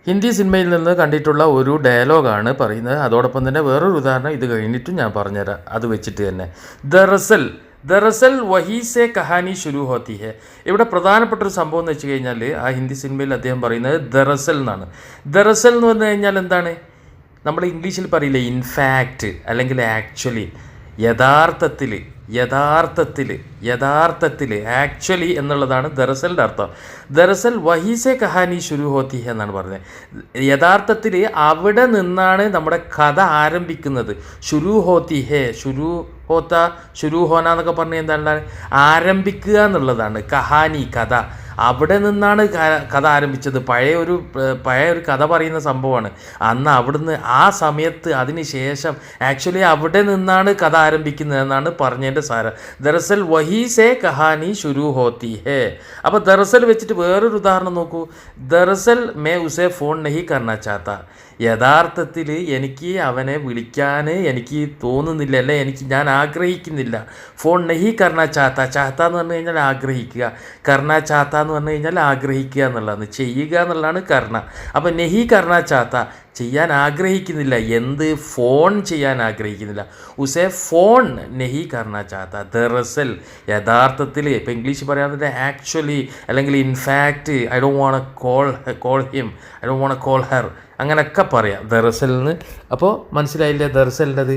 ഹിന്ദി സിനിമയിൽ നിന്ന് കണ്ടിട്ടുള്ള ഒരു ഡയലോഗാണ് പറയുന്നത്. അതോടൊപ്പം തന്നെ വേറൊരു ഉദാഹരണം ഇത് കഴിഞ്ഞിട്ടും ഞാൻ പറഞ്ഞുതരാം, അത് വെച്ചിട്ട് തന്നെ. ദറസൽ വഹി സെ കഹാനി ശുരു ഹോത്തി ഹെ. ഇവിടെ പ്രധാനപ്പെട്ട ഒരു സംഭവം എന്ന് വെച്ച് കഴിഞ്ഞാൽ ആ ഹിന്ദി സിനിമയിൽ അദ്ദേഹം പറയുന്നത് ദറസൽ എന്നാണ്. ദറസൽ എന്ന് പറഞ്ഞു കഴിഞ്ഞാൽ എന്താണ്? നമ്മൾ ഇംഗ്ലീഷിൽ പറയില്ലേ ഇൻഫാക്റ്റ് അല്ലെങ്കിൽ ആക്ച്വലി, യഥാർത്ഥത്തിൽ ആക്ച്വലി എന്നുള്ളതാണ് ദറസലിൻ്റെ അർത്ഥം. ദറസൽ വഹീസെ കഹാനി ശുരു ഹോത്തി ഹെ എന്നാണ് പറഞ്ഞത്. യഥാർത്ഥത്തിൽ അവിടെ നിന്നാണ് നമ്മുടെ കഥ ആരംഭിക്കുന്നത്. ശുരു ഹോത്തി ഹെ, ശുരു ഹോന എന്നൊക്കെ പറഞ്ഞാൽ എന്താണ്? ആരംഭിക്കുക എന്നുള്ളതാണ്. കഹാനി, കഥ. അവിടെ നിന്നാണ് കഥ ആരംഭിച്ചത്. പഴയ ഒരു കഥ പറയുന്ന സംഭവമാണ്. അന്ന് അവിടുന്ന് ആ സമയത്ത് അതിന് ശേഷം ആക്ച്വലി അവിടെ നിന്നാണ് കഥ ആരംഭിക്കുന്നത് എന്നാണ് പറഞ്ഞതിൻ്റെ സാരം. ദറസൽ വഹി സേ കഹാനി ശുരു ഹോത്തി ഹേ. അപ്പോൾ ദറസൽ വെച്ചിട്ട് വേറൊരു ഉദാഹരണം നോക്കൂ. ദറസൽ മേ ഉസേ ഫോൺ നഹി കർണ ചാത്ത. യഥാർത്ഥത്തിൽ എനിക്ക് അവനെ വിളിക്കാൻ എനിക്ക് തോന്നുന്നില്ല, അല്ലെ ഞാൻ ആഗ്രഹിക്കുന്നില്ല. ഫോൺ നഹി കർണ ചാത്ത. ചാത്ത എന്ന് പറഞ്ഞു കഴിഞ്ഞാൽ ആഗ്രഹിക്കുക, കർണ ചാത്ത എന്ന് പറഞ്ഞു കഴിഞ്ഞാൽ ആഗ്രഹിക്കുക എന്നുള്ളതാണ്, ചെയ്യുക എന്നുള്ളതാണ് കർണ. അപ്പം നെഹി കർണ ചാത്ത, ചെയ്യാൻ ആഗ്രഹിക്കുന്നില്ല. എന്ത്? ഫോൺ ചെയ്യാൻ ആഗ്രഹിക്കുന്നില്ല. ഉസേ ഫോൺ നെഹി കർണ ചാത്ത. ദറസൽ, യഥാർത്ഥത്തിൽ. ഇപ്പം ഇംഗ്ലീഷ് പറയാതെ ആക്ച്വലി അല്ലെങ്കിൽ in fact, I don't want call him, I don't want call her, അങ്ങനെയൊക്കെ പറയാം ദറസലിന്. അപ്പോൾ മനസ്സിലായില്ലേ ദറസലിൻ്റെത്?